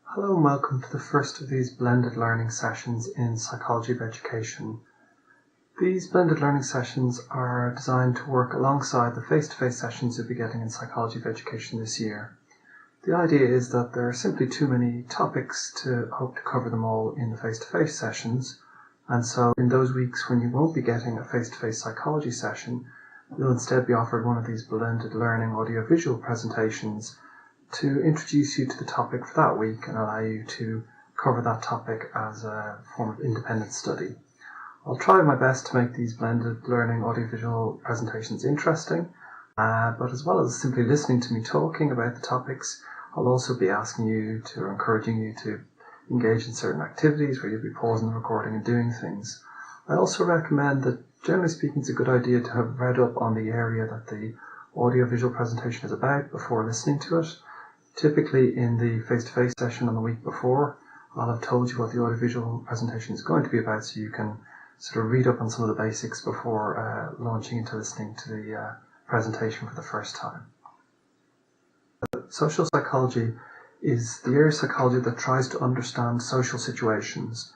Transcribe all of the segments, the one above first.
Hello and welcome to the first of these blended learning sessions in Psychology of Education. These blended learning sessions are designed to work alongside the face-to-face sessions you'll be getting in Psychology of Education this year. The idea is that there are simply too many topics to hope to cover them all in the face-to-face sessions, and so in those weeks when you won't be getting a face-to-face psychology session, you'll instead be offered one of these blended learning audiovisual presentations to introduce you to the topic for that week and allow you to cover that topic as a form of independent study. I'll try my best to make these blended learning audiovisual presentations interesting, but as well as simply listening to me talking about the topics, I'll also be asking you to, or encouraging you to engage in certain activities where you'll be pausing the recording and doing things. I also recommend that, generally speaking, it's a good idea to have read up on the area that the audiovisual presentation is about before listening to it. Typically in the face-to-face session on the week before, I'll have told you what the audiovisual presentation is going to be about, so you can sort of read up on some of the basics before launching into listening to the presentation for the first time. Social psychology is the area of psychology that tries to understand social situations.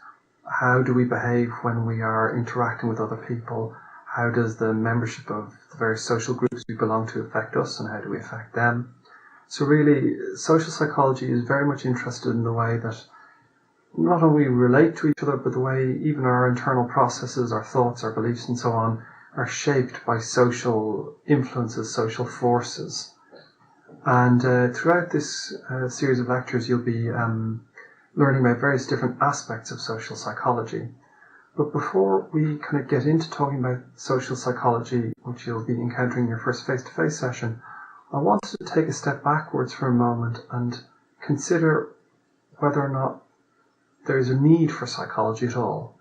How do we behave when we are interacting with other people? How does the membership of the various social groups we belong to affect us, and how do we affect them? So really, social psychology is very much interested in the way that not only we relate to each other, but the way even our internal processes, our thoughts, our beliefs and so on are shaped by social influences, social forces. And throughout this series of lectures, you'll be learning about various different aspects of social psychology. But before we kind of get into talking about social psychology, which you'll be encountering in your first face-to-face session, I wanted to take a step backwards for a moment and consider whether or not there is a need for psychology at all.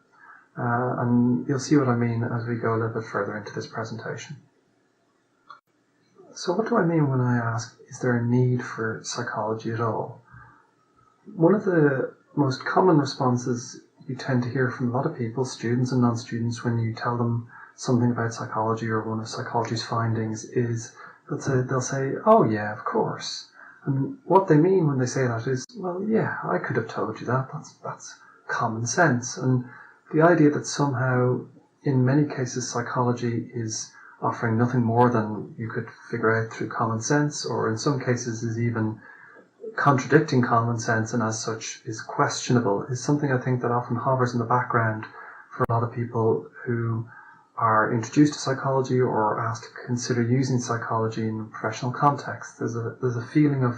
And you'll see what I mean as we go a little bit further into this presentation. So what do I mean when I ask, is there a need for psychology at all? One of the most common responses you tend to hear from a lot of people, students and non-students, when you tell them something about psychology or one of psychology's findings is they'll say, oh yeah, of course. And what they mean when they say that is, well, yeah, I could have told you that. That's common sense. And the idea that somehow, in many cases, psychology is offering nothing more than you could figure out through common sense, or in some cases is even contradicting common sense and as such is questionable, is something I think that often hovers in the background for a lot of people who are introduced to psychology or asked to consider using psychology in professional context. There's a feeling of,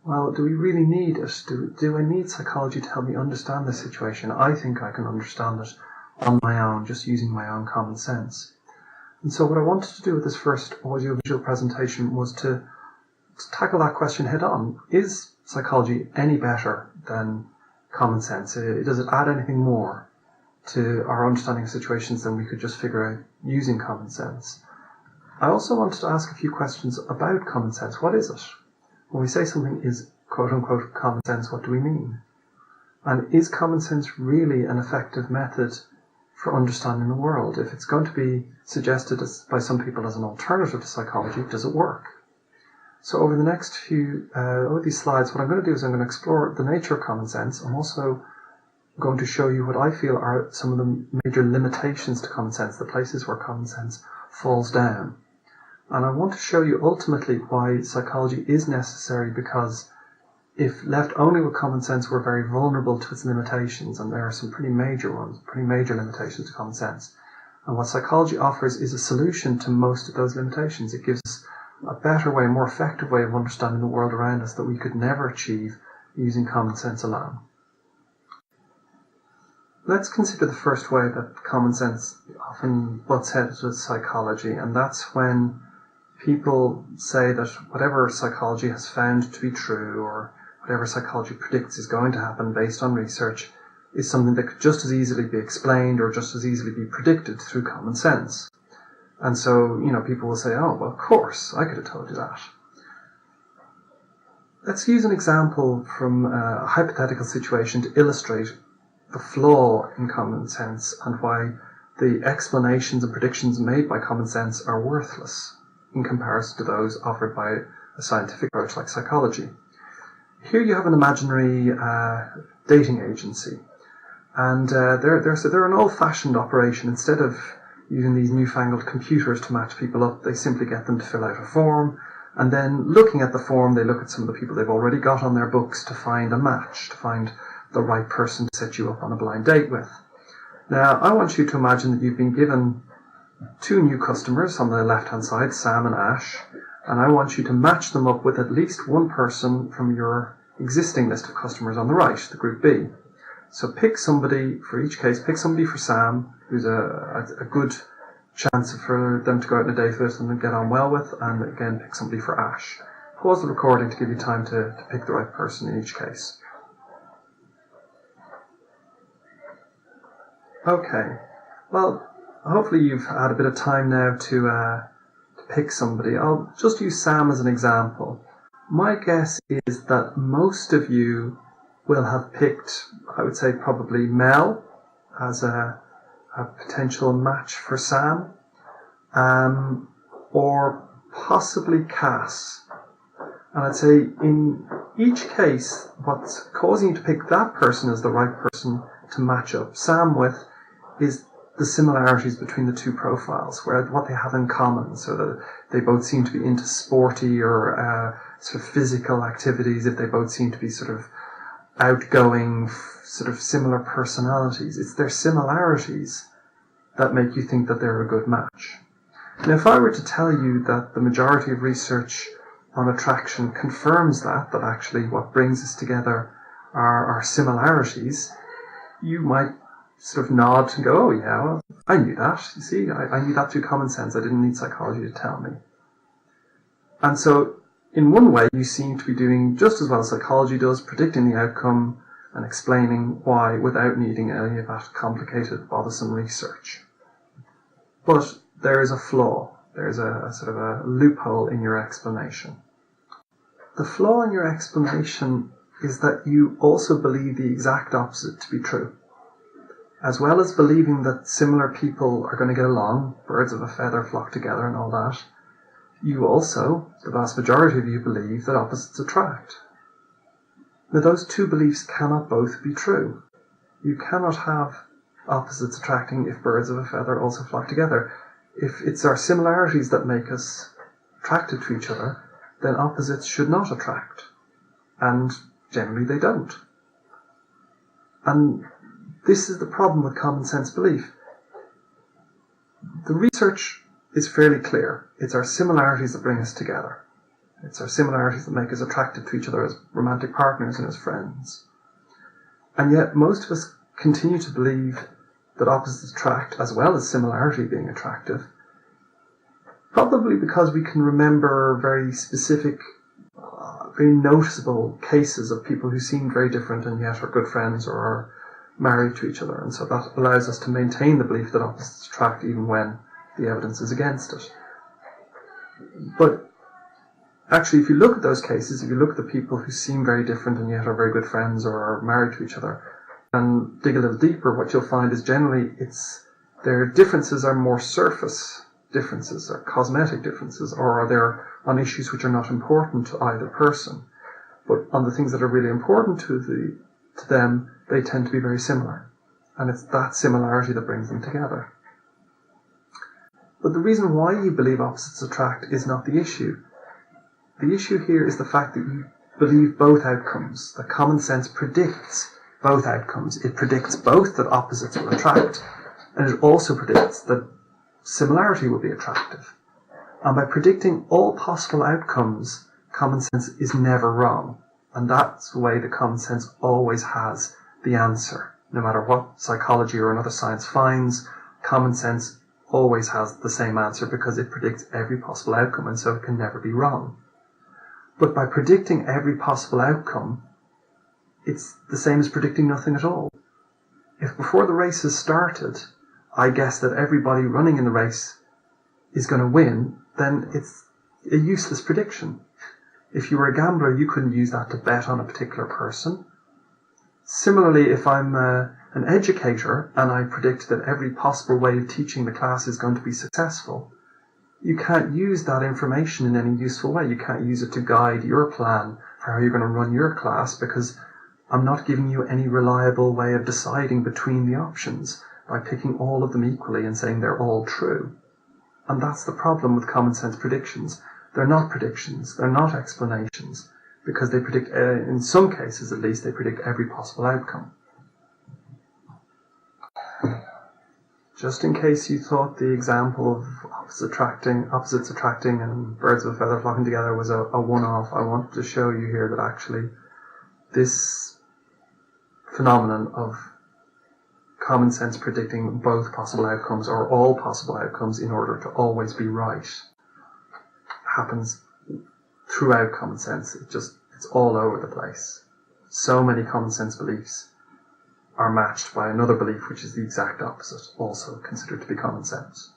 well, do we really need it? Do I need psychology to help me understand the situation? I think I can understand it on my own, just using my own common sense. And so what I wanted to do with this first audiovisual presentation was to tackle that question head on. Is psychology any better than common sense? Does it add anything more to our understanding of situations than we could just figure out using common sense? I also wanted to ask a few questions about common sense. What is it? When we say something is quote-unquote common sense, what do we mean? And is common sense really an effective method for understanding the world? If it's going to be suggested by some people as an alternative to psychology, does it work? So over the next over these slides, what I'm going to do is I'm going to explore the nature of common sense. I'm also going to show you what I feel are some of the major limitations to common sense, the places where common sense falls down. And I want to show you ultimately why psychology is necessary, because if left only with common sense, we're very vulnerable to its limitations, and there are some pretty major limitations to common sense. And what psychology offers is a solution to most of those limitations. It gives us a better way, a more effective way of understanding the world around us that we could never achieve using common sense alone. Let's consider the first way that common sense often butts heads with psychology, and that's when people say that whatever psychology has found to be true, or whatever psychology predicts is going to happen based on research, is something that could just as easily be explained or just as easily be predicted through common sense. And so, people will say, oh, well, of course, I could have told you that. Let's use an example from a hypothetical situation to illustrate the flaw in common sense and why the explanations and predictions made by common sense are worthless in comparison to those offered by a scientific approach like psychology. Here you have an imaginary dating agency, and they're an old-fashioned operation. Instead of using these newfangled computers to match people up, they simply get them to fill out a form, and then looking at the form, they look at some of the people they've already got on their books to find a match, to find the right person to set you up on a blind date with. Now, I want you to imagine that you've been given 2 new customers on the left-hand side, Sam and Ash, and I want you to match them up with at least one person from your existing list of customers on the right, the group B. So pick somebody for each case. Pick somebody for Sam, who's a good chance for them to go out on a date with and get on well with, and again pick somebody for Ash. Pause the recording to give you time to pick the right person in each case. Okay, well, hopefully you've had a bit of time now to pick somebody. I'll just use Sam as an example. My guess is that most of you will have picked, I would say probably Mel as a potential match for Sam, or possibly Cass. And I'd say in each case, what's causing you to pick that person as the right person to match up Sam with is the similarities between the 2 profiles, where what they have in common, so that they both seem to be into sporty or sort of physical activities, if they both seem to be sort of outgoing, sort of similar personalities. It's their similarities that make you think that they're a good match. Now, if I were to tell you that the majority of research on attraction confirms that actually what brings us together are similarities, you might sort of nod and go, oh yeah, well, I knew that. You see, I knew that through common sense. I didn't need psychology to tell me. And so, in one way, you seem to be doing just as well as psychology does, predicting the outcome and explaining why without needing any of that complicated, bothersome research. But there is a flaw. There's a sort of a loophole in your explanation. The flaw in your explanation is that you also believe the exact opposite to be true. As well as believing that similar people are going to get along, birds of a feather flock together and all that, you also, the vast majority of you, believe that opposites attract. Now, those 2 beliefs cannot both be true. You cannot have opposites attracting if birds of a feather also flock together. If it's our similarities that make us attracted to each other, then opposites should not attract. And generally they don't. And this is the problem with common sense belief. The research is fairly clear. It's our similarities that bring us together. It's our similarities that make us attracted to each other as romantic partners and as friends. And yet most of us continue to believe that opposites attract as well as similarity being attractive, probably because we can remember very specific, very noticeable cases of people who seem very different and yet are good friends or are married to each other. And so that allows us to maintain the belief that opposites attract even when the evidence is against it. But actually, if you look at those cases, if you look at the people who seem very different and yet are very good friends or are married to each other, and dig a little deeper, what you'll find is generally their differences are more surface differences, or cosmetic differences, or they're on issues which are not important to either person. But on the things that are really important to them, they tend to be very similar. And it's that similarity that brings them together. But the reason why you believe opposites attract is not the issue. The issue here is the fact that you believe both outcomes, that common sense predicts both outcomes. It predicts both that opposites will attract, and it also predicts that similarity will be attractive. And by predicting all possible outcomes, common sense is never wrong. And that's the way that common sense always has the answer. No matter what psychology or another science finds, common sense always has the same answer because it predicts every possible outcome, and so it can never be wrong. But by predicting every possible outcome, it's the same as predicting nothing at all. If before the race has started, I guess that everybody running in the race is going to win, then it's a useless prediction. If you were a gambler, you couldn't use that to bet on a particular person. Similarly, if I'm an educator and I predict that every possible way of teaching the class is going to be successful, you can't use that information in any useful way. You can't use it to guide your plan for how you're going to run your class, because I'm not giving you any reliable way of deciding between the options by picking all of them equally and saying they're all true. And that's the problem with common sense predictions. They're not predictions, they're not explanations, because they predict, in some cases at least, they predict every possible outcome. Just in case you thought the example of opposites attracting and birds of a feather flocking together was a one-off, I wanted to show you here that actually this phenomenon of common sense predicting both possible outcomes or all possible outcomes in order to always be right happens throughout common sense. It's all over the place. So many common sense beliefs are matched by another belief which is the exact opposite, also considered to be common sense.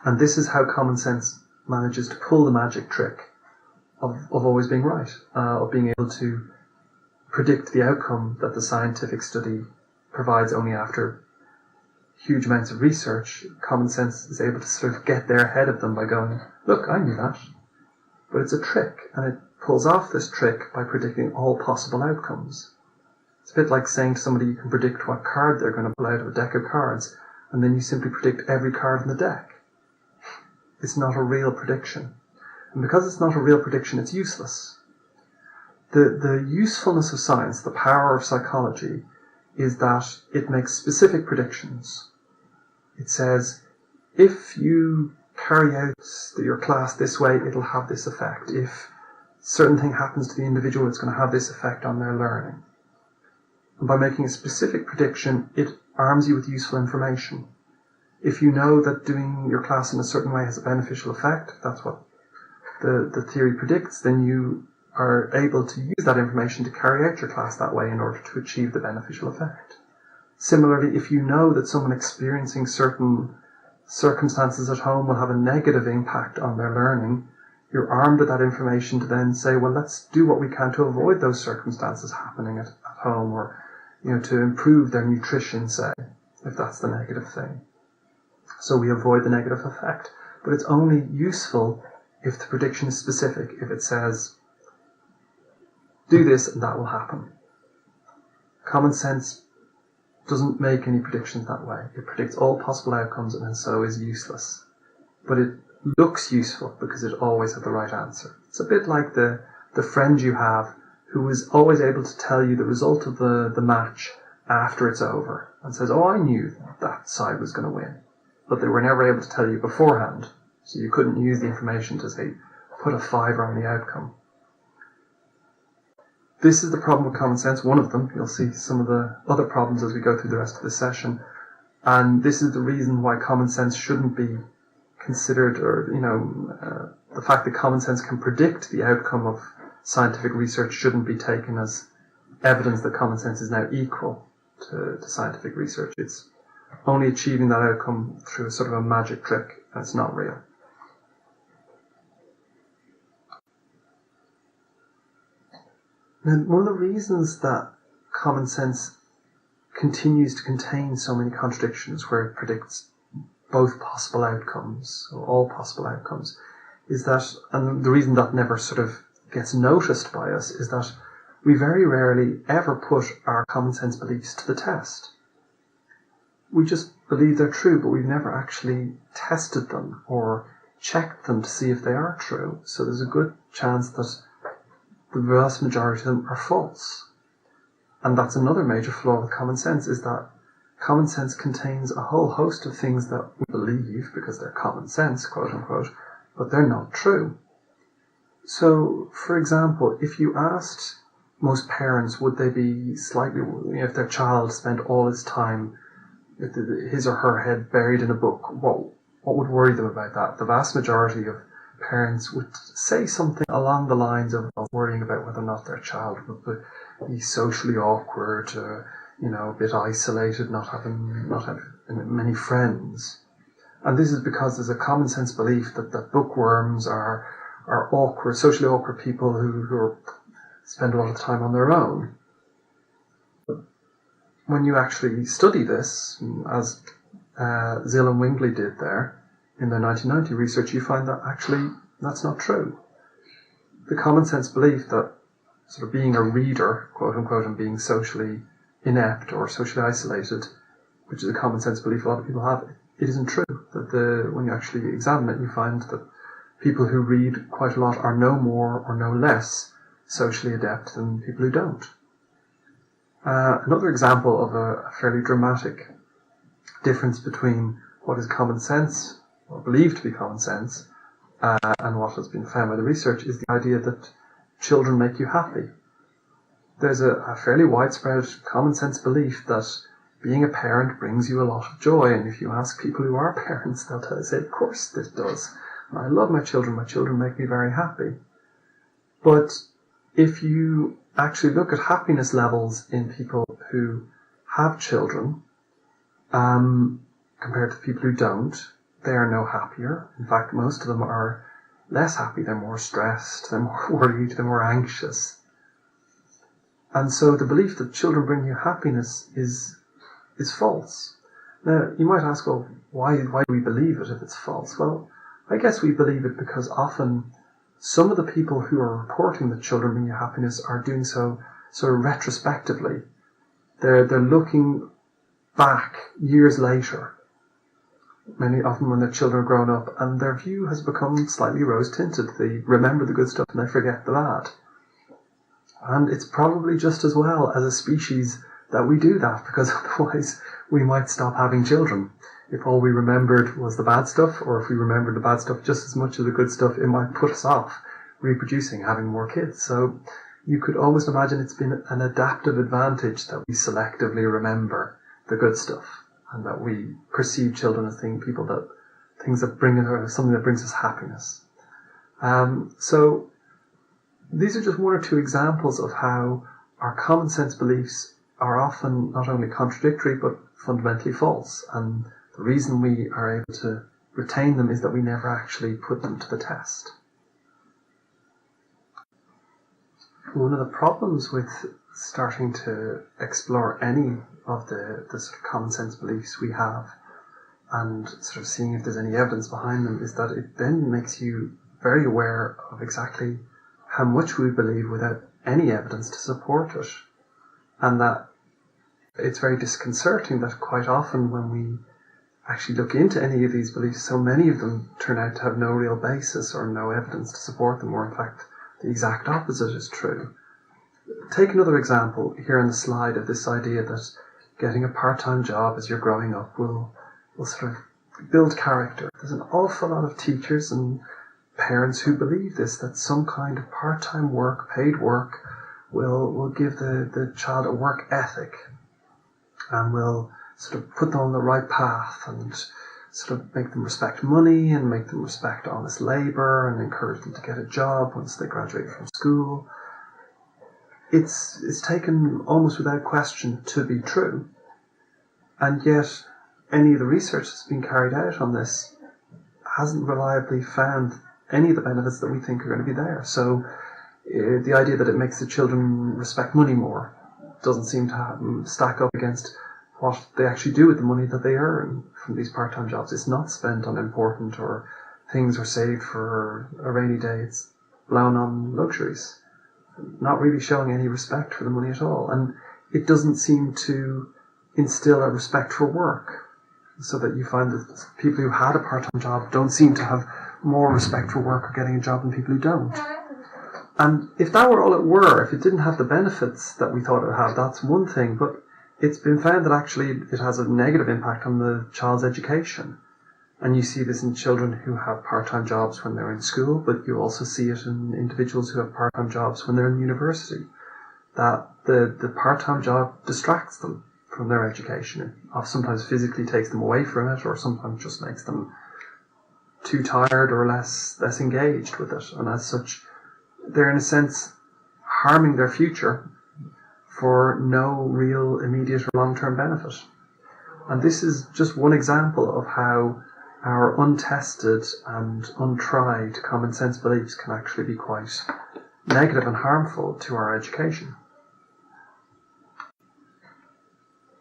And this is how common sense manages to pull the magic trick of always being right, of being able to predict the outcome that the scientific study provides only after huge amounts of research. Common sense is able to sort of get there ahead of them by going, look, I knew that. But it's a trick, and it pulls off this trick by predicting all possible outcomes. It's a bit like saying to somebody you can predict what card they're going to pull out of a deck of cards, and then you simply predict every card in the deck. It's not a real prediction. And because it's not a real prediction, it's useless. The usefulness of science, the power of psychology, is that it makes specific predictions. It says, if you carry out your class this way, it'll have this effect. If a certain thing happens to the individual, it's going to have this effect on their learning. And by making a specific prediction, it arms you with useful information. If you know that doing your class in a certain way has a beneficial effect, that's what the theory predicts, then you are able to use that information to carry out your class that way in order to achieve the beneficial effect. Similarly, if you know that someone experiencing certain circumstances at home will have a negative impact on their learning, you're armed with that information to then say, well, let's do what we can to avoid those circumstances happening at home, or to improve their nutrition, say, if that's the negative thing. So we avoid the negative effect. But it's only useful if the prediction is specific, if it says, do this and that will happen. Common sense doesn't make any predictions that way. It predicts all possible outcomes and so is useless. But it looks useful because it always has the right answer. It's a bit like the friend you have who is always able to tell you the result of the match after it's over and says, oh, I knew that side was going to win. But they were never able to tell you beforehand. So you couldn't use the information to say, put a 5 on the outcome. This is the problem with common sense, one of them. You'll see some of the other problems as we go through the rest of this session. And this is the reason why common sense shouldn't be considered, or, the fact that common sense can predict the outcome of scientific research shouldn't be taken as evidence that common sense is now equal to scientific research. It's only achieving that outcome through a sort of a magic trick, and it's not real. And one of the reasons that common sense continues to contain so many contradictions where it predicts both possible outcomes, or all possible outcomes, is that, and the reason that never sort of gets noticed by us, is that we very rarely ever put our common sense beliefs to the test. We just believe they're true, but we've never actually tested them or checked them to see if they are true. So there's a good chance that the vast majority of them are false. And that's another major flaw with common sense, is that common sense contains a whole host of things that we believe because they're common sense, quote unquote, but they're not true. So, for example, if you asked most parents, would they be slightly, if their child spent all his time with his or her head buried in a book, what would worry them about that? The vast majority of parents would say something along the lines of worrying about whether or not their child would be socially awkward, a bit isolated, not have many friends. And this is because there's a common sense belief that bookworms are awkward, socially awkward people who spend a lot of time on their own. But when you actually study this, as Zill and Wingley did there in their 1990 research, you find that actually that's not true. the common sense belief that sort of being a reader, quote unquote, and being socially inept or socially isolated, which is a common sense belief a lot of people have, it isn't true. That when you actually examine it, you find that people who read quite a lot are no more or no less socially adept than people who don't. Another example of a fairly dramatic difference between what is common sense, or believed to be common sense, and what has been found by the research is the idea that children make you happy. There's a fairly widespread common sense belief that being a parent brings you a lot of joy, and if you ask people who are parents, they'll say, of course this does. I love my children make me very happy. But if you actually look at happiness levels in people who have children, compared to people who don't, they are no happier. In fact, most of them are less happy. They're more stressed, they're more worried, they're more anxious. And so the belief that children bring you happiness is false. Now, you might ask, well, why do we believe it if it's false? Well, I guess we believe it because often some of the people who are reporting that children bring you happiness are doing so sort of retrospectively. They're looking back years later, many often when their children are grown up, and their view has become slightly rose-tinted. They remember the good stuff and they forget the bad. And it's probably just as well as a species that we do that, because otherwise we might stop having children. If all we remembered was the bad stuff, or if we remembered the bad stuff just as much as the good stuff, it might put us off reproducing, having more kids. So you could almost imagine it's been an adaptive advantage that we selectively remember the good stuff, and that we perceive children as something that brings us happiness. So these are just one or two examples of how our common sense beliefs are often not only contradictory but fundamentally false, and the reason we are able to retain them is that we never actually put them to the test. One of the problems with starting to explore any of the sort of common sense beliefs we have and sort of seeing if there's any evidence behind them is that it then makes you very aware of exactly how much we believe without any evidence to support it. And that it's very disconcerting that quite often when we actually look into any of these beliefs, so many of them turn out to have no real basis or no evidence to support them, or in fact the exact opposite is true. Take another example here on the slide of this idea that getting a part-time job as you're growing up will sort of build character. There's an awful lot of teachers and parents who believe this, that some kind of part-time work, paid work, will give the child a work ethic and will sort of put them on the right path and sort of make them respect money and make them respect honest labour and encourage them to get a job once they graduate from school. It's taken almost without question to be true, and yet any of the research that's been carried out on this hasn't reliably found any of the benefits that we think are going to be there. So the idea that it makes the children respect money more doesn't seem to stack up against what they actually do with the money that they earn from these part-time jobs. It's not spent on important or things or saved for a rainy day. It's blown on luxuries, not really showing any respect for the money at all. And it doesn't seem to instill a respect for work, so that you find that people who had a part-time job don't seem to have more respect for work or getting a job than people who don't. And if that were all it were, if it didn't have the benefits that we thought it would have, that's one thing. But it's been found that actually it has a negative impact on the child's education. And you see this in children who have part-time jobs when they're in school, but you also see it in individuals who have part-time jobs when they're in university. That the part-time job distracts them from their education. It sometimes physically takes them away from it, or sometimes just makes them too tired or less engaged with it. And as such, they're in a sense harming their future for no real immediate or long-term benefit. And this is just one example of how our untested and untried common sense beliefs can actually be quite negative and harmful to our education.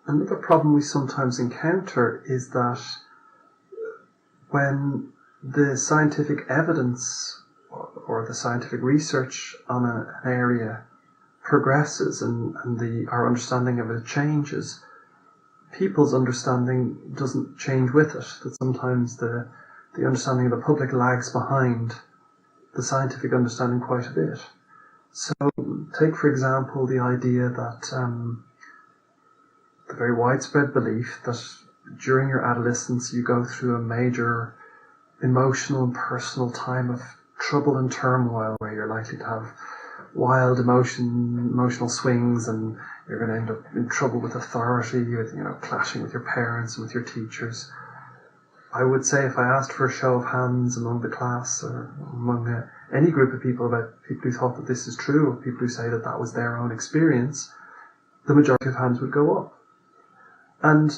Another problem we sometimes encounter is that when the scientific evidence or the scientific research on an area progresses and our understanding of it changes, people's understanding doesn't change with it. That sometimes the understanding of the public lags behind the scientific understanding quite a bit. So take, for example, the idea that the very widespread belief that during your adolescence you go through a major emotional and personal time of trouble and turmoil where you're likely to have wild emotional swings, and you're going to end up in trouble with authority, with, clashing with your parents and with your teachers. I would say if I asked for a show of hands among the class or among any group of people about people who thought that this is true, or people who say that that was their own experience, the majority of hands would go up. And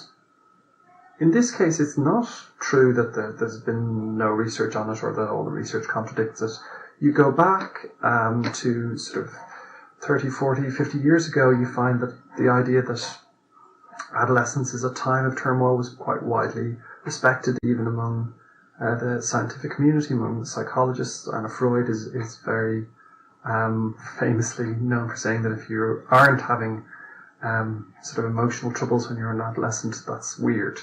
in this case, it's not true that there's been no research on it or that all the research contradicts it. You go back to sort of 30, 40, 50 years ago, you find that the idea that adolescence is a time of turmoil was quite widely respected, even among the scientific community, among the psychologists. Anna Freud is very famously known for saying that if you aren't having sort of emotional troubles when you're an adolescent, that's weird.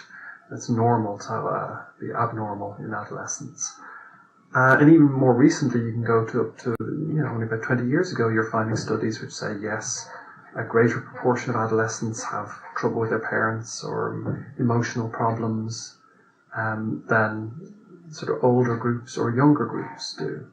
It's normal to be abnormal in adolescence. And even more recently, you can go to only about 20 years ago, you're finding studies which say, yes, a greater proportion of adolescents have trouble with their parents or emotional problems than sort of older groups or younger groups do.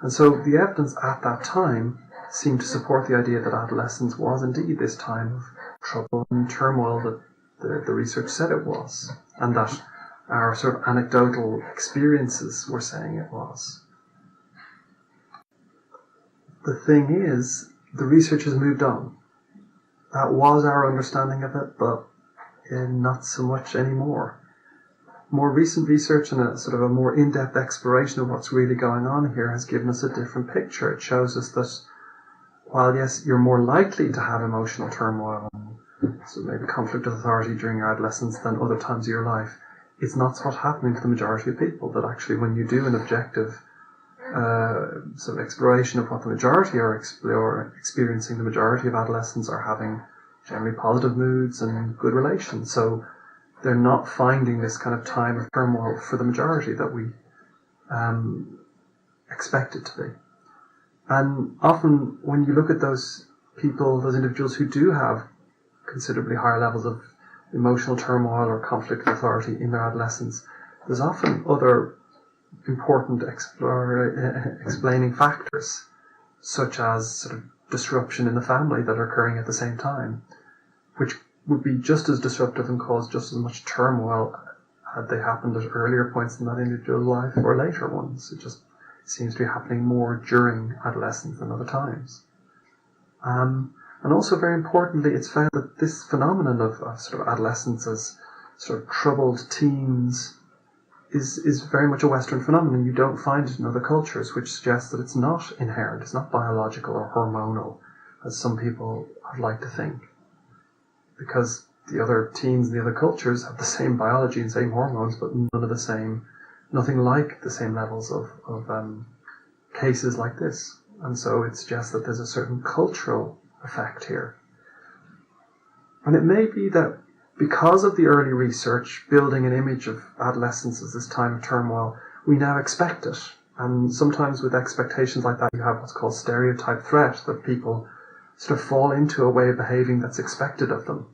And so the evidence at that time seemed to support the idea that adolescence was indeed this time of trouble and turmoil that the research said it was, and that our sort of anecdotal experiences were saying it was. The thing is, the research has moved on. That was our understanding of it, but not so much anymore. More recent research and a sort of a more in-depth exploration of what's really going on here has given us a different picture. It shows us that while, yes, you're more likely to have emotional turmoil and so maybe conflict with authority during your adolescence than other times of your life, it's not what's happening to the majority of people. That actually when you do an objective sort of exploration of what the majority are experiencing, the majority of adolescents are having generally positive moods and good relations. So they're not finding this kind of time of turmoil for the majority that we expect it to be. And often when you look at those people, those individuals who do have considerably higher levels of emotional turmoil or conflict with authority in their adolescence, there's often other important explaining factors, such as sort of disruption in the family that are occurring at the same time, which would be just as disruptive and cause just as much turmoil had they happened at earlier points in that individual's life or later ones. It just seems to be happening more during adolescence than other times. And also, very importantly, it's found that this phenomenon of sort of adolescence as sort of troubled teens is very much a Western phenomenon. You don't find it in other cultures, which suggests that it's not inherent, it's not biological or hormonal, as some people would like to think. Because the other teens in the other cultures have the same biology and same hormones, but nothing like the same levels of cases like this. And so it suggests that there's a certain cultural effect here. And it may be that because of the early research building an image of adolescence as this time of turmoil, we now expect it. And sometimes with expectations like that, you have what's called stereotype threat, that people sort of fall into a way of behaving that's expected of them.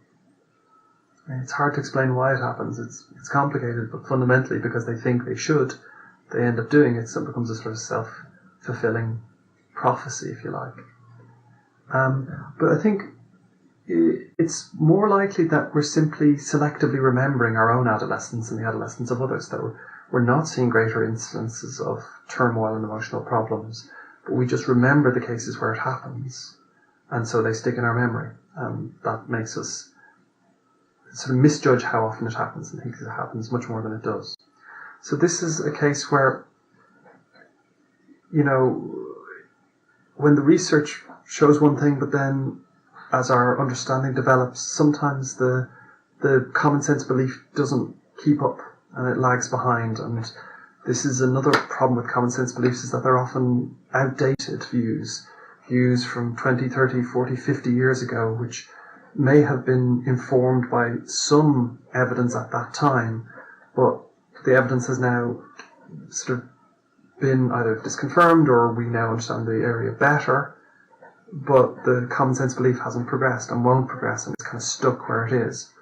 And it's hard to explain why it happens. It's complicated, but fundamentally because they think they should, they end up doing it, so it becomes a sort of self-fulfilling prophecy, if you like. But I think it's more likely that we're simply selectively remembering our own adolescence and the adolescence of others, that we're not seeing greater incidences of turmoil and emotional problems, but we just remember the cases where it happens, and so they stick in our memory. That makes us sort of misjudge how often it happens and think it happens much more than it does. So this is a case where, when the research shows one thing, but then as our understanding develops, sometimes the common sense belief doesn't keep up and it lags behind, and This is another problem with common sense beliefs, is that they're often outdated views from 20, 30, 40, 50 years ago, which may have been informed by some evidence at that time, but the evidence has now sort of been either disconfirmed, or we now understand the area better, but the common sense belief hasn't progressed and won't progress, and it's kind of stuck where it is.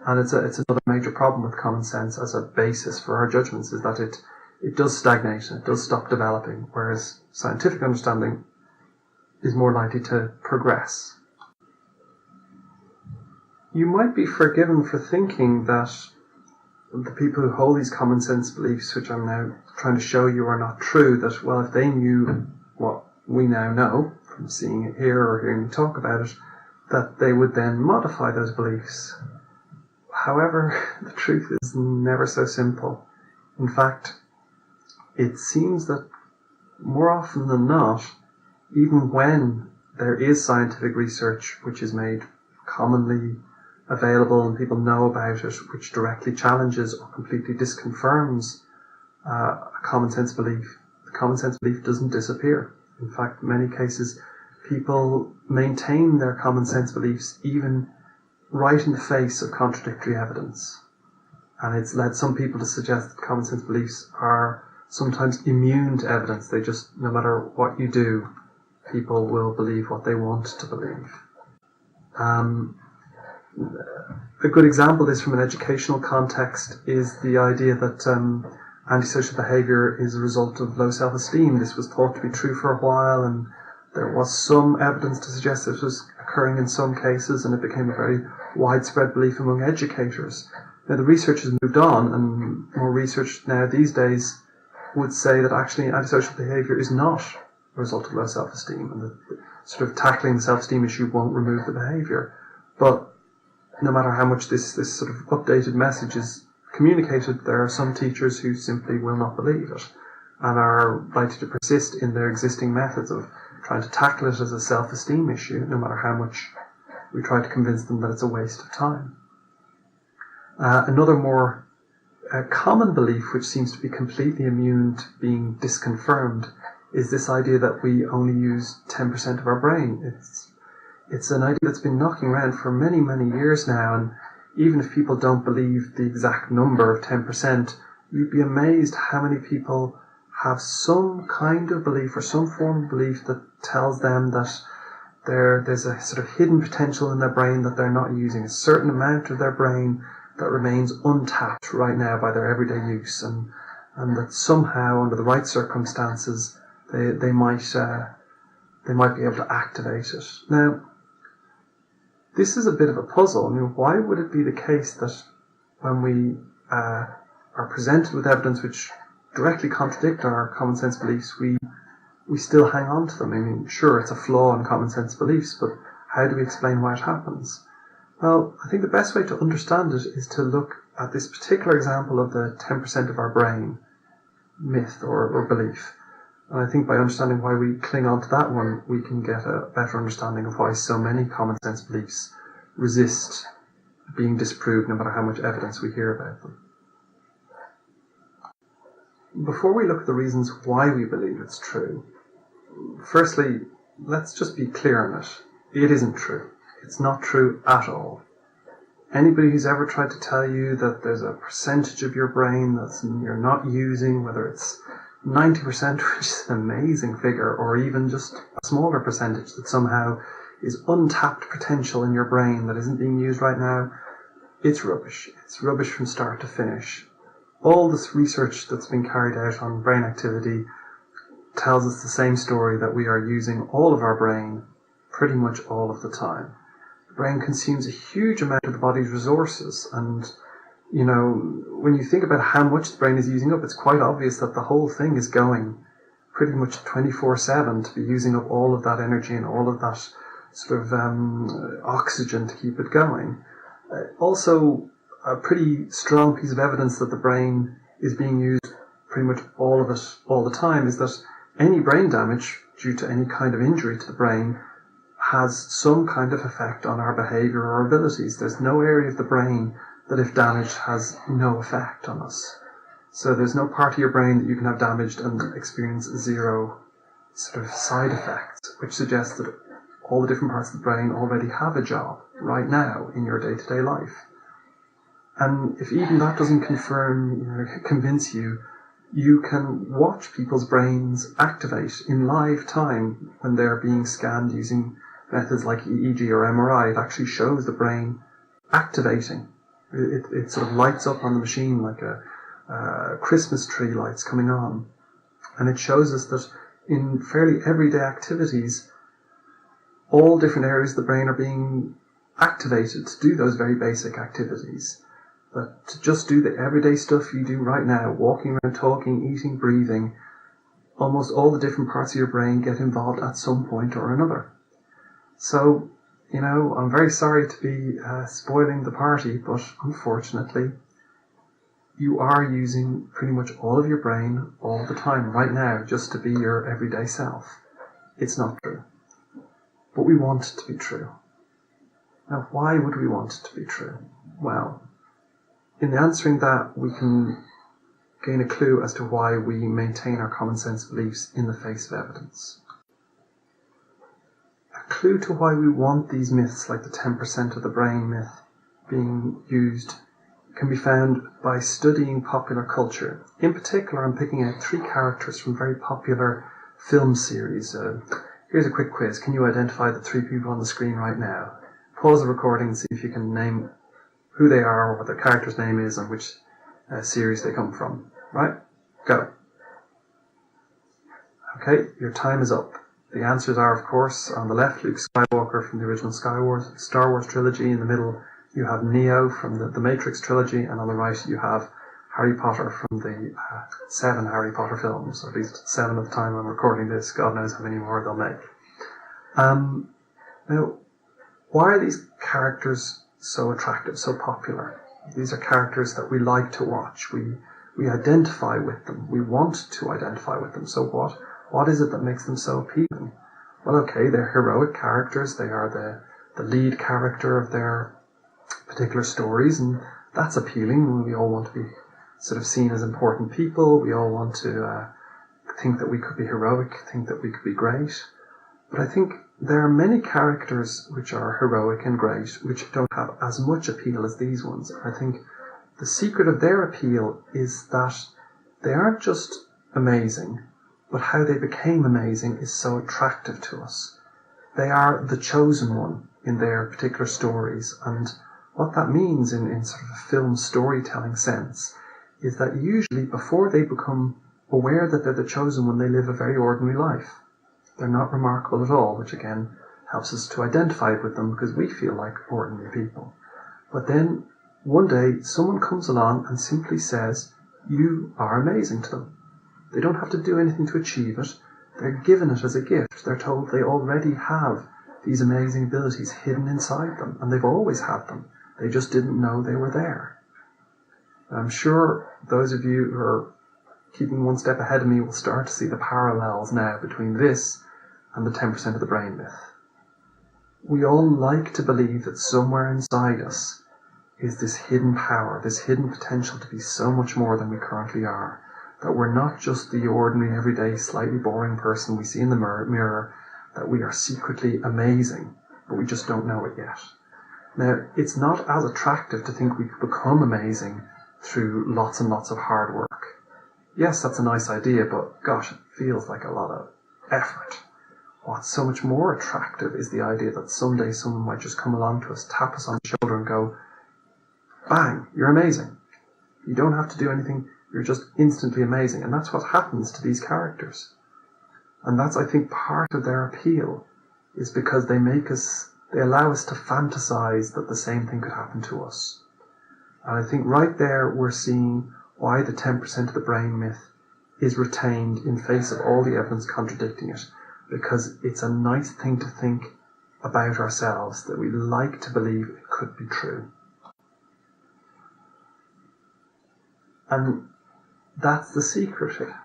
And it's another major problem with common sense as a basis for our judgments, is that it does stagnate and it does stop developing, whereas scientific understanding is more likely to progress. You might be forgiven for thinking that the people who hold these common sense beliefs, which I'm now trying to show you are not true, that, well, if they knew what we now know from seeing it here or hearing me talk about it, that they would then modify those beliefs. However, the truth is never so simple. In fact, it seems that more often than not, even when there is scientific research which is made commonly available and people know about it, which directly challenges or completely disconfirms a common sense belief, the common sense belief doesn't disappear. In fact, in many cases, people maintain their common sense beliefs even right in the face of contradictory evidence. And it's led some people to suggest that common sense beliefs are sometimes immune to evidence. They just, no matter what you do, people will believe what they want to believe. A good example of this from an educational context is the idea that antisocial behaviour is a result of low self-esteem. This was thought to be true for a while, and there was some evidence to suggest this was occurring in some cases, and it became a very widespread belief among educators. Now, the research has moved on, and more research now these days would say that actually antisocial behaviour is not a result of low self-esteem, and that sort of tackling the self-esteem issue won't remove the behaviour. But no matter how much this sort of updated message is communicated, there are some teachers who simply will not believe it and are likely to persist in their existing methods of trying to tackle it as a self-esteem issue, no matter how much we try to convince them that it's a waste of time. Another more common belief, which seems to be completely immune to being disconfirmed, is this idea that we only use 10% of our brain. It's an idea that's been knocking around for many, many years now, and even if people don't believe the exact number of 10%, you'd be amazed how many people have some kind of belief or some form of belief that tells them that there's a sort of hidden potential in their brain that they're not using, a certain amount of their brain that remains untapped right now by their everyday use, and that somehow, under the right circumstances, they might be able to activate it. Now, this is a bit of a puzzle. I mean, why would it be the case that when we are presented with evidence which directly contradict our common sense beliefs, we still hang on to them? I mean, sure, it's a flaw in common sense beliefs, but how do we explain why it happens? Well, I think the best way to understand it is to look at this particular example of the 10% of our brain myth or belief. And I think by understanding why we cling on to that one, we can get a better understanding of why so many common sense beliefs resist being disproved no matter how much evidence we hear about them. Before we look at the reasons why we believe it's true, firstly, let's just be clear on it. It isn't true. It's not true at all. Anybody who's ever tried to tell you that there's a percentage of your brain that you're not using, whether it's 90%, which is an amazing figure, or even just a smaller percentage that somehow is untapped potential in your brain that isn't being used right now, it's rubbish. It's rubbish from start to finish. All this research that's been carried out on brain activity tells us the same story, that we are using all of our brain pretty much all of the time. The brain consumes a huge amount of the body's resources, and you know, when you think about how much the brain is using up, it's quite obvious that the whole thing is going pretty much 24/7 to be using up all of that energy and all of that sort of oxygen to keep it going. Also, a pretty strong piece of evidence that the brain is being used pretty much all of it all the time is that any brain damage due to any kind of injury to the brain has some kind of effect on our behaviour or abilities. There's no area of the brain that, if damaged, has no effect on us. So there's no part of your brain that you can have damaged and experience zero sort of side effects, which suggests that all the different parts of the brain already have a job right now in your day-to-day life. And if even that doesn't convince you, you can watch people's brains activate in live time when they're being scanned using methods like EEG or MRI. It actually shows the brain activating. It sort of lights up on the machine like a Christmas tree lights coming on. And it shows us that in fairly everyday activities, all different areas of the brain are being activated to do those very basic activities. But to just do the everyday stuff you do right now, walking around, talking, eating, breathing, almost all the different parts of your brain get involved at some point or another. So, I'm very sorry to be spoiling the party, but unfortunately, you are using pretty much all of your brain all the time right now just to be your everyday self. It's not true. But we want it to be true. Now, why would we want it to be true? Well, in answering that, we can gain a clue as to why we maintain our common sense beliefs in the face of evidence. A clue to why we want these myths, like the 10% of the brain myth, being used can be found by studying popular culture. In particular, I'm picking out 3 characters from very popular film series. Here's a quick quiz. Can you identify the 3 people on the screen right now? Pause the recording and see if you can name who they are, or what their character's name is, and which series they come from. Right? Go. Okay, your time is up. The answers are, of course, on the left, Luke Skywalker from the original Star Wars trilogy. In the middle, you have Neo from the Matrix trilogy, and on the right, you have Harry Potter from the 7 Harry Potter films, or at least 7 at the time I'm recording this. God knows how many more they'll make. Now, why are these characters so attractive, so popular? These are characters that we like to watch. We identify with them. We want to identify with them. So what is it that makes them so appealing? Well, okay, they're heroic characters. They are the lead character of their particular stories, and that's appealing. We all want to be sort of seen as important people. We all want to think that we could be heroic, think that we could be great. But I think there are many characters which are heroic and great, which don't have as much appeal as these ones. I think the secret of their appeal is that they aren't just amazing, but how they became amazing is so attractive to us. They are the chosen one in their particular stories, and what that means in sort of a film storytelling sense is that usually before they become aware that they're the chosen one, they live a very ordinary life. They're not remarkable at all, which again helps us to identify with them because we feel like ordinary people. But then one day someone comes along and simply says, you are amazing to them. They don't have to do anything to achieve it. They're given it as a gift. They're told they already have these amazing abilities hidden inside them, and they've always had them. They just didn't know they were there. I'm sure those of you who are keeping one step ahead of me will start to see the parallels now between this and the 10% of the brain myth. We all like to believe that somewhere inside us is this hidden power, this hidden potential to be so much more than we currently are. That we're not just the ordinary, everyday, slightly boring person we see in the mirror, that we are secretly amazing, but we just don't know it yet. Now, it's not as attractive to think we could become amazing through lots and lots of hard work. Yes, that's a nice idea, but gosh, it feels like a lot of effort. What's so much more attractive is the idea that someday someone might just come along to us, tap us on the shoulder and go, bang, you're amazing. You don't have to do anything, you're just instantly amazing. And that's what happens to these characters. And that's, I think, part of their appeal, is because they allow us to fantasize that the same thing could happen to us. And I think right there we're seeing why the 10% of the brain myth is retained in face of all the evidence contradicting it. Because it's a nice thing to think about ourselves, that we like to believe it could be true. And that's the secret here.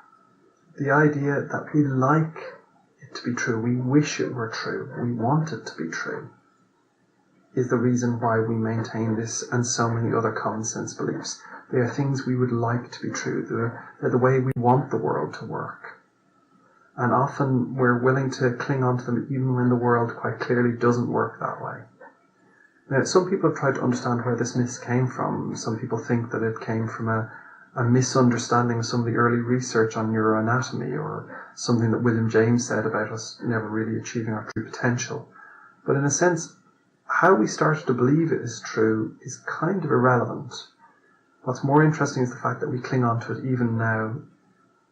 The idea that we like it to be true, we wish it were true, we want it to be true, is the reason why we maintain this and so many other common sense beliefs. They are things we would like to be true. They're the way we want the world to work. And often we're willing to cling on to them even when the world quite clearly doesn't work that way. Now, some people have tried to understand where this myth came from. Some people think that it came from a misunderstanding of some of the early research on neuroanatomy, or something that William James said about us never really achieving our true potential. But in a sense, how we started to believe it is true is kind of irrelevant. What's more interesting is the fact that we cling on to it even now,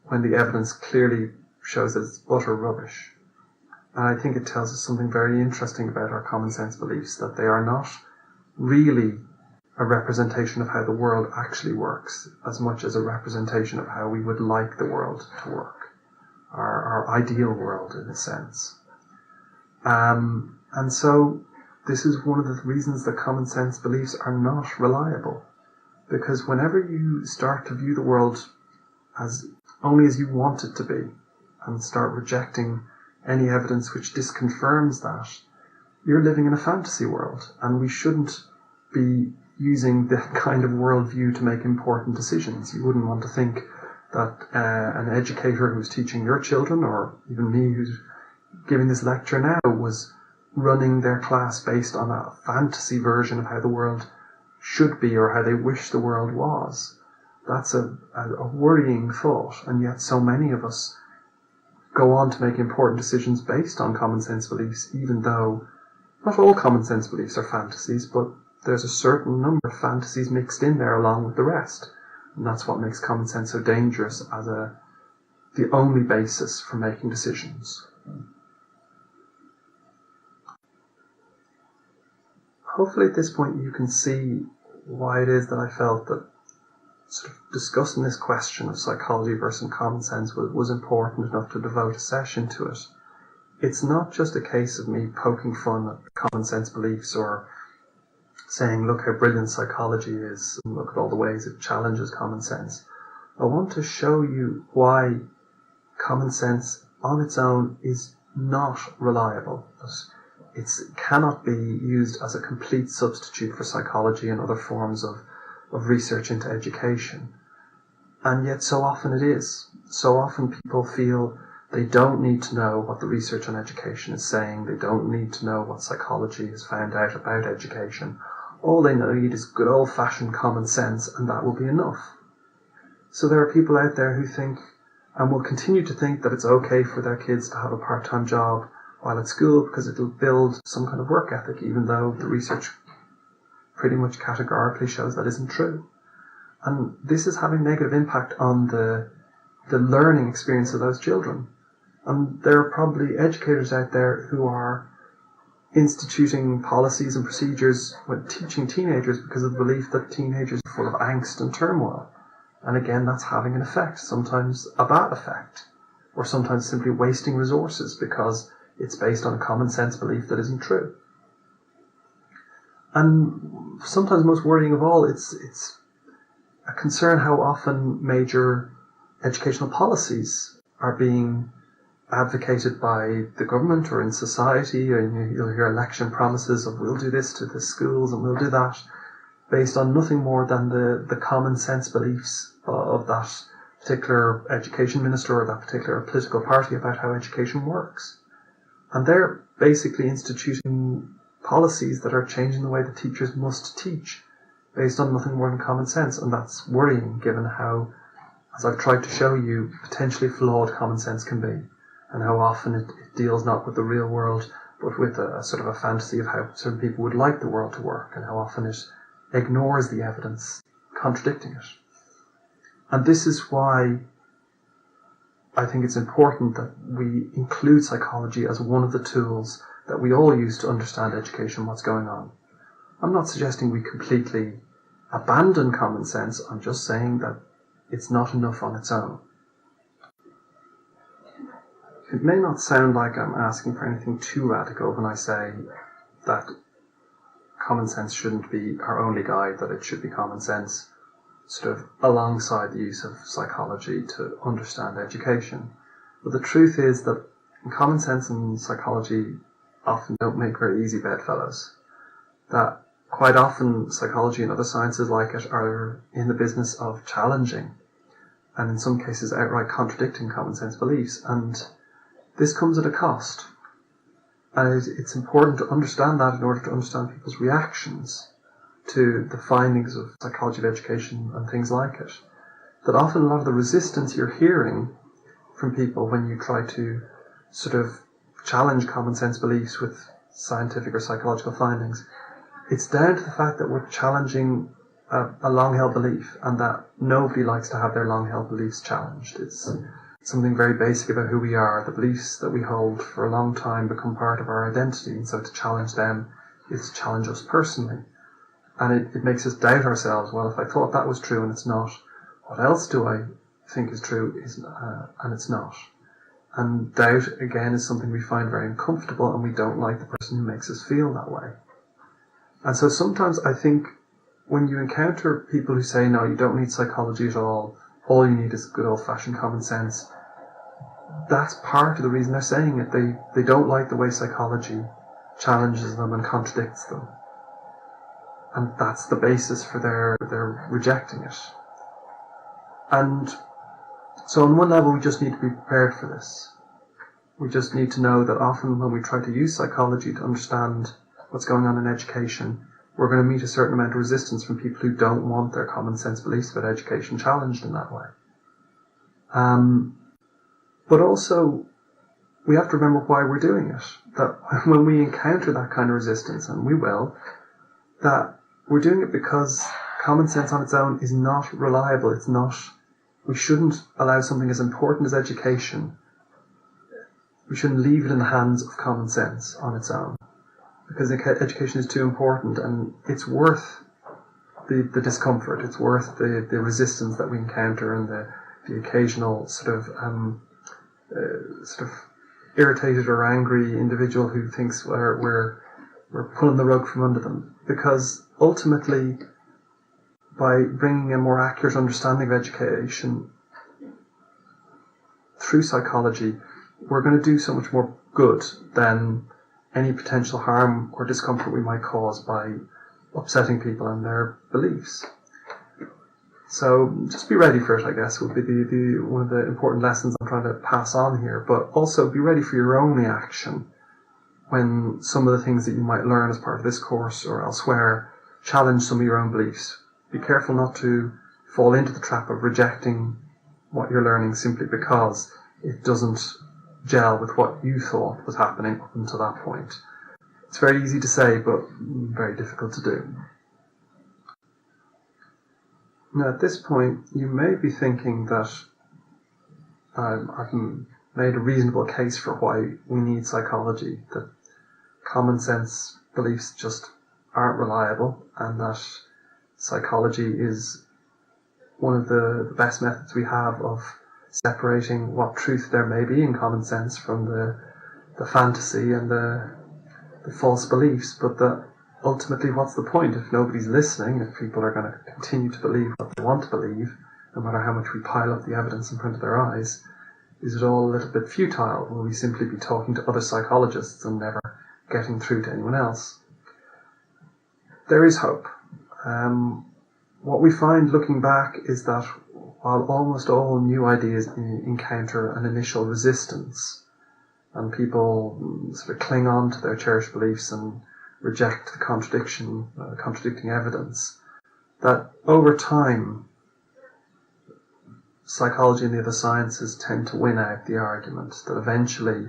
when the evidence clearly shows that it's utter rubbish. And I think it tells us something very interesting about our common sense beliefs, that they are not really a representation of how the world actually works, as much as a representation of how we would like the world to work, our ideal world in a sense. And so this is one of the reasons that common sense beliefs are not reliable, because whenever you start to view the world as only as you want it to be, and start rejecting any evidence which disconfirms that, you're living in a fantasy world, and we shouldn't be using that kind of worldview to make important decisions. You wouldn't want to think that an educator who's teaching your children, or even me who's giving this lecture now, was running their class based on a fantasy version of how the world should be or how they wish the world was. That's a worrying thought, and yet so many of us go on to make important decisions based on common sense beliefs, even though not all common sense beliefs are fantasies, but there's a certain number of fantasies mixed in there along with the rest. And that's what makes common sense so dangerous as the only basis for making decisions. Hopefully at this point you can see why it is that I felt that sort of discussing this question of psychology versus common sense was important enough to devote a session to it. It's not just a case of me poking fun at common sense beliefs or saying, look how brilliant psychology is, and look at all the ways it challenges common sense. I want to show you why common sense on its own is not reliable. It cannot be used as a complete substitute for psychology and other forms of research into education. And yet so often it is. So often people feel they don't need to know what the research on education is saying. They don't need to know what psychology has found out about education. All they need is good old-fashioned common sense, and that will be enough. So there are people out there who think, and will continue to think, that it's okay for their kids to have a part-time job while at school because it'll build some kind of work ethic, even though the research pretty much categorically shows that isn't true. And this is having negative impact on the learning experience of those children. And there are probably educators out there who are instituting policies and procedures when teaching teenagers because of the belief that teenagers are full of angst and turmoil. And again, that's having an effect, sometimes a bad effect, or sometimes simply wasting resources because it's based on a common sense belief that isn't true. And sometimes most worrying of all, it's a concern how often major educational policies are being advocated by the government or in society, and you'll hear election promises of we'll do this to the schools and we'll do that, based on nothing more than the common sense beliefs of that particular education minister or that particular political party about how education works. And they're basically instituting policies that are changing the way that teachers must teach based on nothing more than common sense. And that's worrying given how, as I've tried to show you, potentially flawed common sense can be, and how often it deals not with the real world but with a sort of a fantasy of how certain people would like the world to work, and how often it ignores the evidence contradicting it. And this is why I think it's important that we include psychology as one of the tools that we all use to understand education, what's going on. I'm not suggesting we completely abandon common sense. I'm just saying that it's not enough on its own. It may not sound like I'm asking for anything too radical when I say that common sense shouldn't be our only guide, that it should be common sense sort of alongside the use of psychology to understand education. But the truth is that common sense and psychology often don't make very easy bedfellows. That quite often psychology and other sciences like it are in the business of challenging and in some cases outright contradicting common sense beliefs, and this comes at a cost. And it's important to understand that in order to understand people's reactions to the findings of psychology of education and things like it. That often a lot of the resistance you're hearing from people when you try to sort of challenge common sense beliefs with scientific or psychological findings, it's down to the fact that we're challenging a long-held belief, and that nobody likes to have their long-held beliefs challenged. It's something very basic about who we are. The beliefs that we hold for a long time become part of our identity, and so to challenge them is to challenge us personally. And it makes us doubt ourselves. Well, if I thought that was true and it's not, what else do I think is true and it's not? And doubt, again, is something we find very uncomfortable, and we don't like the person who makes us feel that way. And so sometimes I think when you encounter people who say, no, you don't need psychology at all you need is good old-fashioned common sense, that's part of the reason they're saying it. They don't like the way psychology challenges them and contradicts them. And that's the basis for their rejecting it. And so on one level, we just need to be prepared for this. We just need to know that often when we try to use psychology to understand what's going on in education, we're going to meet a certain amount of resistance from people who don't want their common sense beliefs about education challenged in that way. But also, we have to remember why we're doing it. That when we encounter that kind of resistance, and we will, that we're doing it because common sense on its own is not reliable. It's not. We shouldn't allow something as important as education. We shouldn't leave it in the hands of common sense on its own, because education is too important, and it's worth the discomfort. It's worth the resistance that we encounter, and the occasional sort of irritated or angry individual who thinks we're pulling the rug from under them. Because ultimately, by bringing a more accurate understanding of education through psychology, we're going to do so much more good than any potential harm or discomfort we might cause by upsetting people and their beliefs. So just be ready for it, I guess, would be one of the important lessons I'm trying to pass on here. But also be ready for your own reaction when some of the things that you might learn as part of this course or elsewhere challenge some of your own beliefs. Be careful not to fall into the trap of rejecting what you're learning simply because it doesn't gel with what you thought was happening up until that point. It's very easy to say, but very difficult to do. Now, at this point, you may be thinking that I've made a reasonable case for why we need psychology, that common sense beliefs just aren't reliable, and that psychology is one of the best methods we have of separating what truth there may be in common sense from the fantasy and the false beliefs, but that ultimately what's the point if nobody's listening, if people are going to continue to believe what they want to believe, no matter how much we pile up the evidence in front of their eyes? Is it all a little bit futile? Will we simply be talking to other psychologists and never getting through to anyone else? There is hope. What we find looking back is that while almost all new ideas encounter an initial resistance, and people sort of cling on to their cherished beliefs and reject the contradicting evidence, that over time, psychology and the other sciences tend to win out the argument, that eventually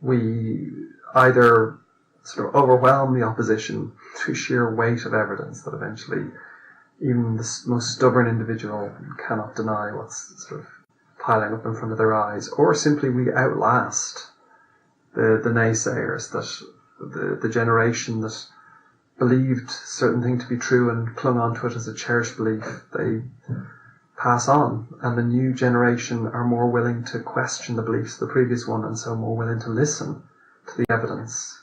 we either sort of overwhelm the opposition through sheer weight of evidence, that eventually even the most stubborn individual cannot deny what's sort of piling up in front of their eyes, or simply we outlast the naysayers, that the generation that believed certain thing to be true and clung on to it as a cherished belief, they pass on, and the new generation are more willing to question the beliefs of the previous one, and so more willing to listen to the evidence.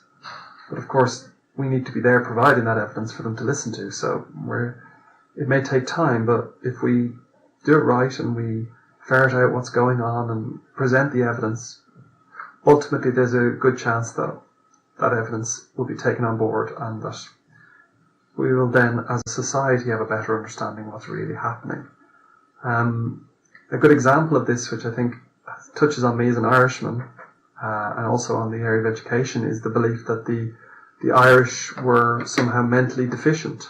But of course, we need to be there providing that evidence for them to listen to, so it may take time, but if we do it right and we ferret out what's going on and present the evidence, ultimately there's a good chance that that evidence will be taken on board, and that we will then, as a society, have a better understanding of what's really happening. A good example of this, which I think touches on me as an Irishman, and also on the area of education, is the belief that the Irish were somehow mentally deficient.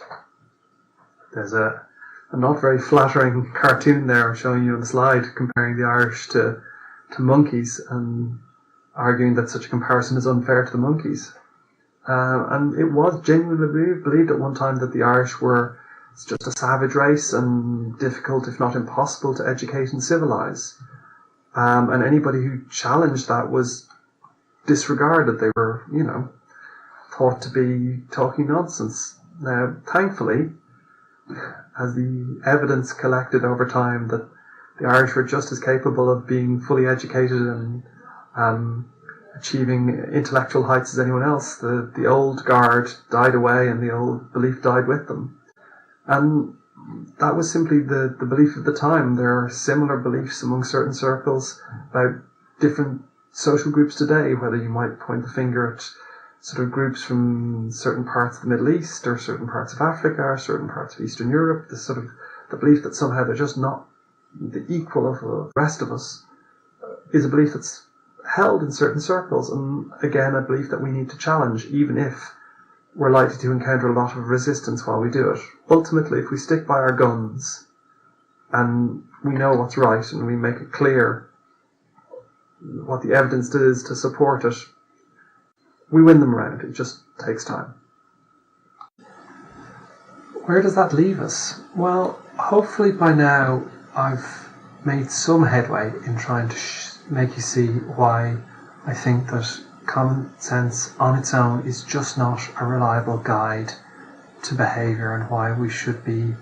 There's a not very flattering cartoon there showing you on the slide comparing the Irish to monkeys and arguing that such a comparison is unfair to the monkeys. And it was genuinely believed at one time that the Irish were just a savage race and difficult, if not impossible, to educate and civilise. And anybody who challenged that was disregarded. They were, thought to be talking nonsense. Now, thankfully, as the evidence collected over time that the Irish were just as capable of being fully educated and achieving intellectual heights as anyone else, the old guard died away and the old belief died with them. And that was simply the belief of the time. There are similar beliefs among certain circles about different social groups today, whether you might point the finger at sort of groups from certain parts of the Middle East or certain parts of Africa or certain parts of Eastern Europe, the belief that somehow they're just not the equal of the rest of us is a belief that's held in certain circles, and again a belief that we need to challenge, even if we're likely to encounter a lot of resistance while we do it. Ultimately, if we stick by our guns and we know what's right and we make it clear what the evidence is to support it, we win them around. It just takes time. Where does that leave us? Well, hopefully by now I've made some headway in trying to make you see why I think that common sense on its own is just not a reliable guide to behaviour, and why we should be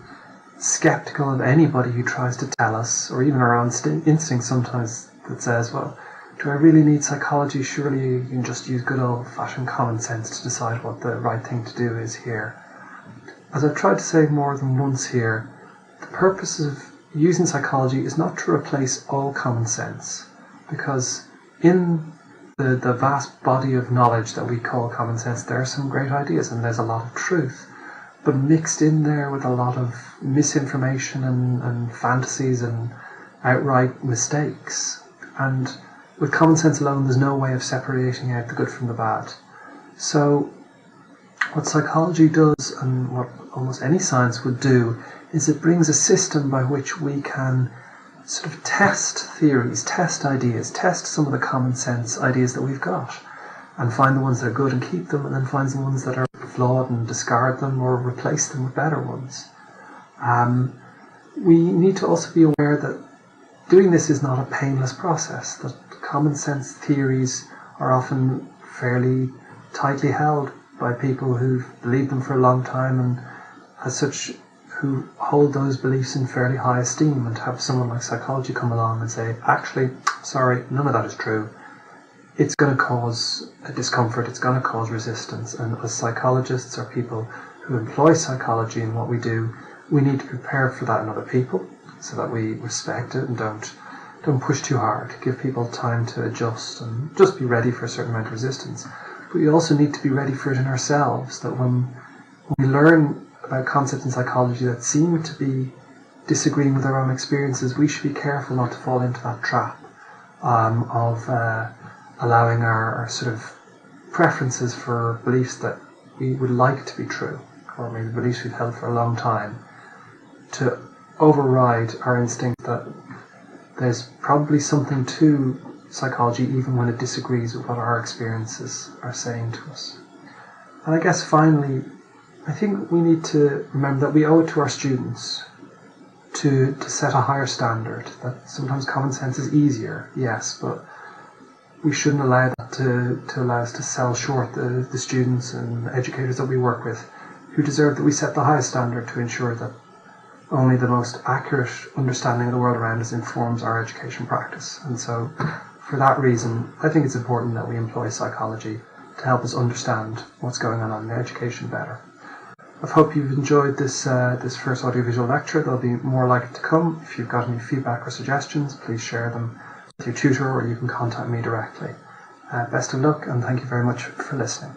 sceptical of anybody who tries to tell us, or even our own instinct sometimes that says, well, do I really need psychology? Surely you can just use good old-fashioned common sense to decide what the right thing to do is here. As I've tried to say more than once here, the purpose of using psychology is not to replace all common sense, because in the vast body of knowledge that we call common sense, there are some great ideas and there's a lot of truth, but mixed in there with a lot of misinformation and fantasies and outright mistakes. And with common sense alone, there's no way of separating out the good from the bad. So what psychology does, and what almost any science would do, is it brings a system by which we can sort of test theories, test ideas, test some of the common sense ideas that we've got, and find the ones that are good and keep them, and then find the ones that are flawed and discard them or replace them with better ones. We need to also be aware that doing this is not a painless process, that common sense theories are often fairly tightly held by people who've believed them for a long time, and as such who hold those beliefs in fairly high esteem, and have someone like psychology come along and say, actually, sorry, none of that is true. It's going to cause a discomfort, it's going to cause resistance, and as psychologists or people who employ psychology in what we do, we need to prepare for that in other people so that we respect it and don't push too hard, give people time to adjust and just be ready for a certain amount of resistance. But we also need to be ready for it in ourselves, that when we learn about concepts in psychology that seem to be disagreeing with our own experiences, we should be careful not to fall into that trap of allowing our sort of preferences for beliefs that we would like to be true, or maybe beliefs we've held for a long time, to override our instinct that there's probably something to psychology even when it disagrees with what our experiences are saying to us. And I guess finally, I think we need to remember that we owe it to our students to set a higher standard, that sometimes common sense is easier, yes, but we shouldn't allow that to allow us to sell short the students and educators that we work with, who deserve that we set the highest standard to ensure that only the most accurate understanding of the world around us informs our education practice. And so, for that reason, I think it's important that we employ psychology to help us understand what's going on in education better. I hope you've enjoyed this first audiovisual lecture. There'll be more likely to come. If you've got any feedback or suggestions, please share them with your tutor, or you can contact me directly. Best of luck, and thank you very much for listening.